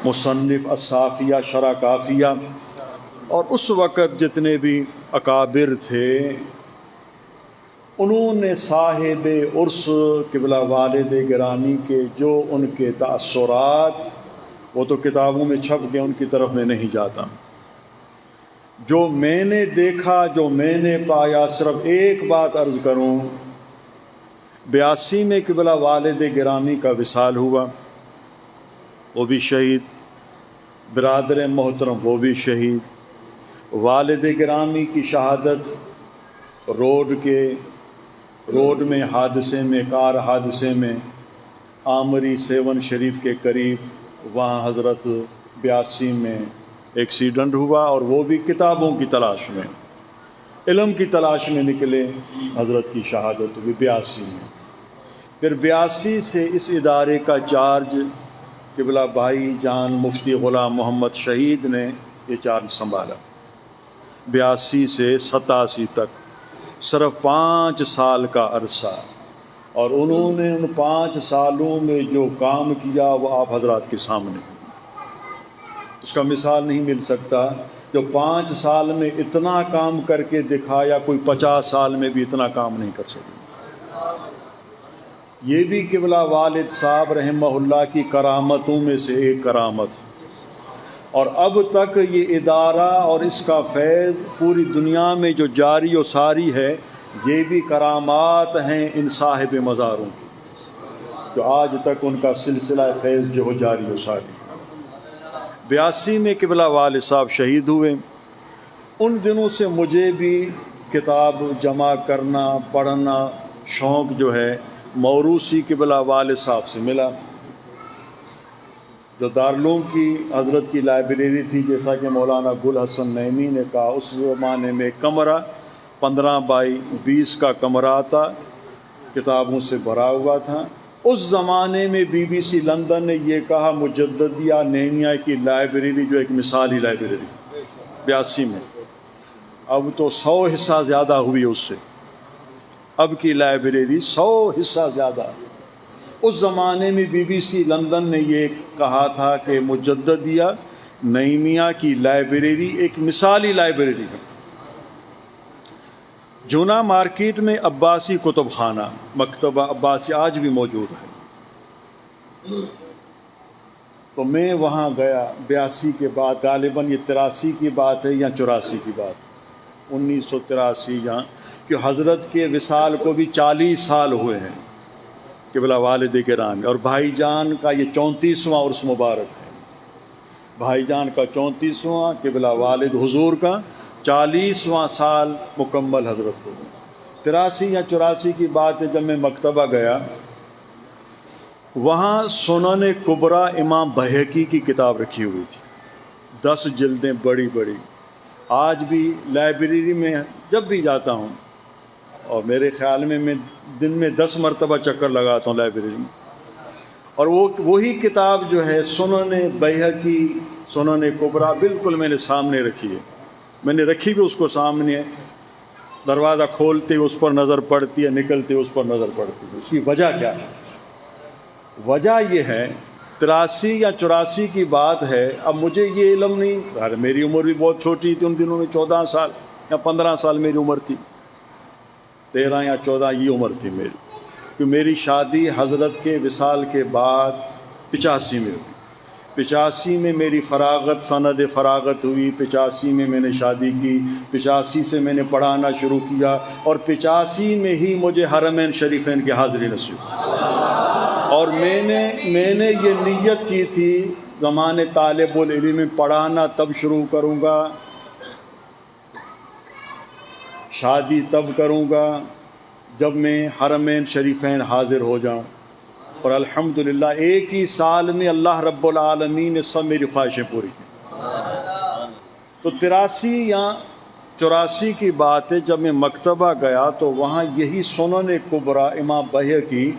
مصنف الصافیہ شرح کافیہ، اور اس وقت جتنے بھی اکابر تھے انہوں نے صاحب عرس قبلہ والد گرامی کے جو ان کے تأثرات، وہ تو کتابوں میں چھپ گئے، ان کی طرف میں نہیں جاتا، جو میں نے دیکھا، جو میں نے پایا، صرف ایک بات عرض کروں، 82 میں قبلہ والد گرامی کا وصال ہوا، وہ بھی شہید، برادر محترم وہ بھی شہید، والد گرامی کی شہادت روڈ میں حادثے میں، کار حادثے میں، آمری 7 شریف کے قریب، وہاں حضرت 82 میں ایکسیڈنٹ ہوا، اور وہ بھی کتابوں کی تلاش میں، علم کی تلاش میں نکلے، حضرت کی شہادت ہوئی 82 میں۔ پھر 82 سے اس ادارے کا چارج قبلہ بھائی جان مفتی غلام محمد شہید نے یہ چارج سنبھالا، 82 سے 87 تک، صرف 5 سال کا عرصہ، اور انہوں نے ان 5 سالوں میں جو کام کیا وہ آپ حضرات کے سامنے، اس کا مثال نہیں مل سکتا۔ جو 5 سال میں اتنا کام کر کے دکھایا، کوئی 50 سال میں بھی اتنا کام نہیں کر سکے۔ یہ بھی قبلہ والد صاحب رحمہ اللہ کی کرامتوں میں سے ایک کرامت، اور اب تک یہ ادارہ اور اس کا فیض پوری دنیا میں جو جاری و ساری ہے، یہ بھی کرامات ہیں ان صاحب مزاروں کی، جو آج تک ان کا سلسلہ فیض جو جاری و ساری۔ 82 میں قبلہ والد صاحب شہید ہوئے۔ ان دنوں سے مجھے بھی کتاب جمع کرنا، پڑھنا شوق جو ہے موروثی قبلہ والد صاحب سے ملا، جو دارالعلوم کی حضرت کی لائبریری تھی، جیسا کہ مولانا گل حسن نعیمی نے کہا، اس زمانے میں کمرہ 15x20 کا کمرہ تھا، کتابوں سے بھرا ہوا تھا۔ اس زمانے میں BBC لندن نے یہ کہا مجددیہ نعیمیہ کی لائبریری جو ایک مثالی لائبریری 82 میں، اب تو 100 حصہ زیادہ ہوئی اس سے، اب کی لائبریری 100 حصہ زیادہ۔ اس زمانے میں BBC لندن نے یہ کہا تھا کہ مجددیہ نعیمیہ کی لائبریری ایک مثالی لائبریری ہے۔ جونا مارکیٹ میں عباسی کتب خانہ، مکتبہ عباسی آج بھی موجود ہے، تو میں وہاں گیا 82 کے بعد، غالباً یہ 83 کی بات ہے یا 84 کی بات، 1983 جہاں کہ حضرت کے وصال کو بھی 40 سال ہوئے ہیں قبلہ والد گرامی، اور بھائی جان کا یہ 34واں عرس مبارک ہے، بھائی جان کا 34واں، قبلہ والد حضور کا 40واں سال مکمل حضرت کو۔ 83 یا 84 کی بات ہے، جب میں مکتبہ گیا، وہاں سنن کبریٰ امام بہقی کی کتاب رکھی ہوئی تھی، 10 جلدیں بڑی بڑی۔ آج بھی لائبریری میں جب بھی جاتا ہوں، اور میرے خیال میں دن میں 10 مرتبہ چکر لگاتا ہوں لائبریری میں، اور وہی کتاب جو ہے سنن بہقی، سنن کبریٰ، بالکل میں نے سامنے رکھی ہے، میں نے رکھی بھی اس کو سامنے، دروازہ کھولتے اس پر نظر پڑتی ہے، نکلتے اس پر نظر پڑتی ہے۔ اس کی وجہ کیا ہے؟ وجہ یہ ہے، 83 یا 84 کی بات ہے، اب مجھے یہ علم نہیں، میری عمر بھی بہت چھوٹی تھی ان دنوں میں، 14 سال یا 15 سال میری عمر تھی، 13 یا 14 یہ عمر تھی میری، کہ میری شادی حضرت کے وصال کے بعد 85 میں ہوئی۔ 85 میں میری فراغت، سند فراغت ہوئی، 85 میں نے شادی کی، 85 سے میں نے پڑھانا شروع کیا، اور 85 میں ہی مجھے حرمین شریفین کی حاضری نصیب ہوئی۔ اور میں نے یہ نیت کی تھی، زمانے طالب العلم میں پڑھانا تب شروع کروں گا، شادی تب کروں گا جب میں حرمین شریفین حاضر ہو جاؤں، اور الحمدللہ ایک ہی سال میں اللہ رب العالمین نے سب میری خواہشیں پوری کی۔ تو 83 یا 84 کی بات ہے، جب میں مکتبہ گیا تو وہاں یہی سنن کبریٰ امام بہقی،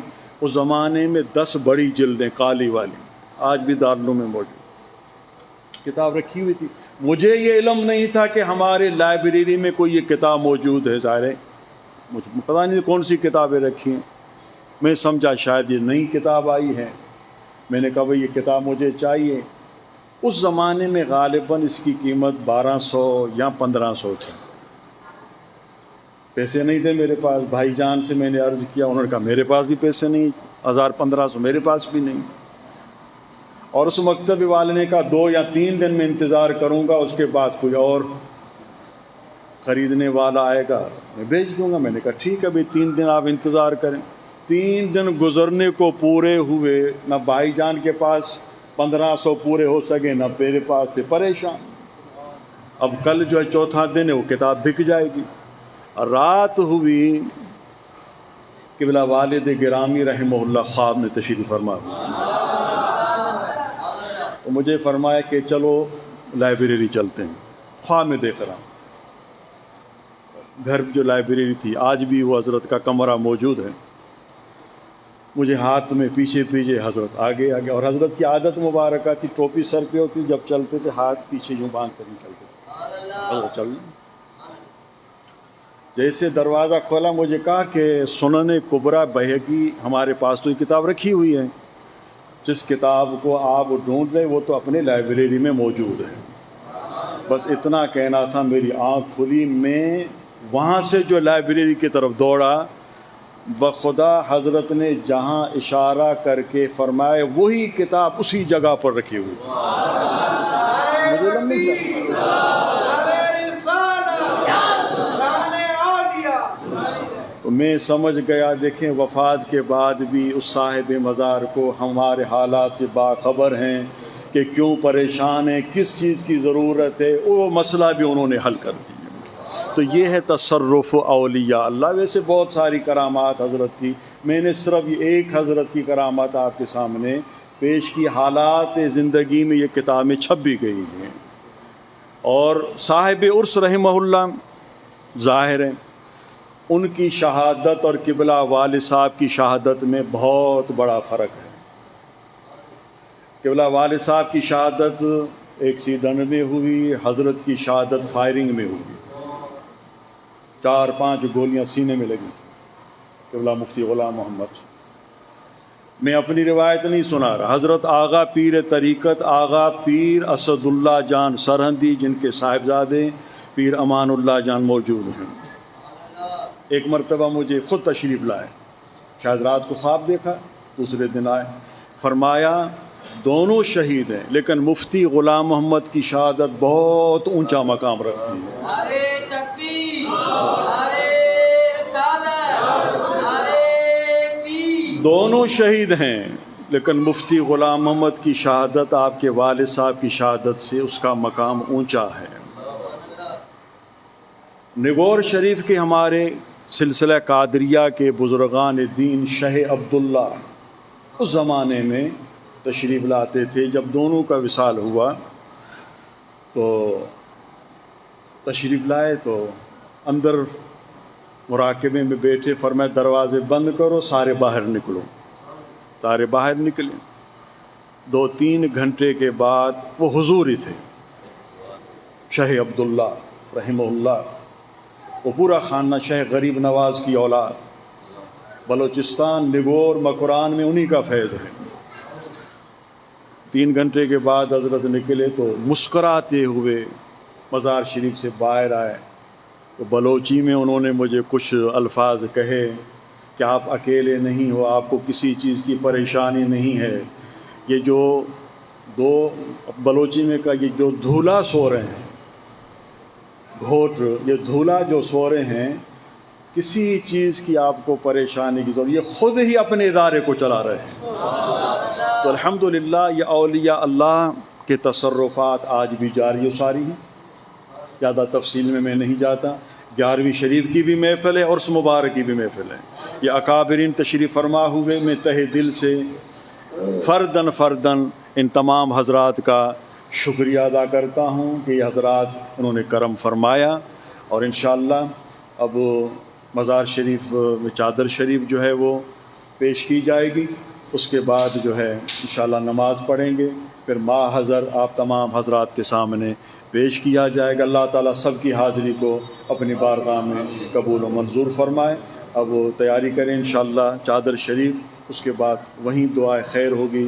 اس زمانے میں 10 بڑی جلدیں کالی والی، آج بھی دارالعلوم میں موجود، کتاب رکھی ہوئی تھی۔ مجھے یہ علم نہیں تھا کہ ہمارے لائبریری میں کوئی یہ کتاب موجود ہے، ظاہر ہے مجھے پتہ نہیں کون سی کتابیں رکھی ہیں، میں سمجھا شاید یہ نئی کتاب آئی ہے، میں نے کہا بھئی یہ کتاب مجھے چاہیے، اس زمانے میں غالباً اس کی قیمت 1200 یا 1500 تھی. پیسے نہیں تھے میرے پاس. بھائی جان سے میں نے عرض کیا, انہوں نے کہا میرے پاس بھی پیسے نہیں, 1000-1500 میرے پاس بھی نہیں. اور اس مکتب والے نے کہا 2 یا 3 دن میں انتظار کروں گا, اس کے بعد کوئی اور خریدنے والا آئے گا میں بیچ دوں گا. میں نے کہا ٹھیک ہے بھائی 3 دن آپ انتظار کریں. 3 دن گزرنے کو پورے ہوئے, نہ بھائی جان کے پاس 1500 پورے ہو سکے, نہ میرے پاس, سے پریشان. اب کل جو ہے چوتھا دن ہے, وہ کتاب بک جائے گی. رات ہوئی, قبلہ والد گرامی رحمہ اللہ خواب میں تشریف فرما, تو مجھے فرمایا کہ چلو لائبریری چلتے ہیں. خواب میں دیکھ رہا ہوں گھر جو لائبریری تھی, آج بھی وہ حضرت کا کمرہ موجود ہے. مجھے ہاتھ میں پیچھے پیچھے حضرت آگے آگے, اور حضرت کی عادت مبارکہ تھی, ٹوپی سر پہ ہوتی, جب چلتے تھے ہاتھ پیچھے یوں باندھ کر نکلتے تھے. چل جیسے دروازہ کھولا, مجھے کہا کہ سنن کبریٰ بہقی ہمارے پاس تو یہ کتاب رکھی ہوئی ہے, جس کتاب کو آپ ڈھونڈ رہے وہ تو اپنے لائبریری میں موجود ہے. بس اتنا کہنا تھا, میری آنکھ کھلی. میں وہاں سے جو لائبریری کی طرف دوڑا, بخدا حضرت نے جہاں اشارہ کر کے فرمائے وہی کتاب اسی جگہ پر رکھی ہوئی تھی. تو میں سمجھ گیا, دیکھیں وفات کے بعد بھی اس صاحب مزار کو ہمارے حالات سے باخبر ہیں کہ کیوں پریشان ہیں, کس چیز کی ضرورت ہے, وہ مسئلہ بھی انہوں نے حل کر دیا. تو یہ ہے تصرف اولیاء اللہ. ویسے بہت ساری کرامات حضرت کی, میں نے صرف ایک حضرت کی کرامات آپ کے سامنے پیش کی. حالات زندگی میں یہ کتابیں چھپ بھی گئی ہیں, اور صاحب عرس رحمہ اللہ ظاہر ہیں, ان کی شہادت اور قبلہ والد صاحب کی شہادت میں بہت بڑا فرق ہے. قبلہ والد صاحب کی شہادت ایک سیدن میں ہوئی, حضرت کی شہادت فائرنگ میں ہوئی. 4-5 گولیاں سینے میں لگی. قبلہ مفتی غلام محمد. میں اپنی روایت نہیں سنا رہا, حضرت آغا پیر طریقت آغا پیر اسد اللہ جان سرہندی, جن کے صاحبزادے پیر امان اللہ جان موجود ہیں, ایک مرتبہ مجھے خود تشریف لائے. شاید رات کو خواب دیکھا, دوسرے دن آئے, فرمایا دونوں شہید ہیں, لیکن مفتی غلام محمد کی شہادت بہت اونچا مقام رکھتی ہے. دونوں شہید ہیں, لیکن مفتی غلام محمد کی شہادت آپ کے والد صاحب کی شہادت سے اس کا مقام اونچا ہے. نگور شریف کے ہمارے سلسلہ قادریہ کے بزرگان دین شہ عبداللہ اس زمانے میں تشریف لاتے تھے. جب دونوں کا وصال ہوا تو تشریف لائے, تو اندر مراقبے میں بیٹھے, فرمایا دروازے بند کرو, سارے باہر نکلو. سارے باہر نکلے. 2-3 گھنٹے کے بعد وہ حضور ہی تھے, شہ عبداللہ رحمہ اللہ. وہ پورا خانہ شہ غریب نواز کی اولاد, بلوچستان نگور مکران میں انہی کا فیض ہے. 3 گھنٹے کے بعد حضرت نکلے تو مسکراتے ہوئے مزار شریف سے باہر آئے. تو بلوچی میں انہوں نے مجھے کچھ الفاظ کہے کہ آپ اکیلے نہیں ہو, آپ کو کسی چیز کی پریشانی نہیں ہے. یہ جو دو بلوچی میں کا یہ جو دھولا سو رہے ہیں, گھوٹ, یہ دھولا جو سو رہے ہیں, کسی چیز کی آپ کو پریشانی کی ضرورت, یہ خود ہی اپنے ادارے کو چلا رہے ہیں. تو الحمدللہ یہ اولیاء اللہ کے تصرفات آج بھی جاری و ساری ہیں. زیادہ تفصیل میں نہیں جاتا. 11ویں شریف کی بھی محفل ہے اور اس مبارک کی بھی محفل ہے. یہ اکابرین تشریف فرما ہوئے, میں تہ دل سے فردن فردن ان تمام حضرات کا شکریہ ادا کرتا ہوں کہ یہ حضرات انہوں نے کرم فرمایا. اور انشاءاللہ اب مزار شریف میں چادر شریف جو ہے وہ پیش کی جائے گی. اس کے بعد جو ہے انشاءاللہ نماز پڑھیں گے, پھر ماحضر آپ تمام حضرات کے سامنے پیش کیا جائے گا. اللہ تعالیٰ سب کی حاضری کو اپنی بارگاہ میں قبول و منظور فرمائے. اب وہ تیاری کریں انشاءاللہ چادر شریف, اس کے بعد وہیں دعائے خیر ہوگی.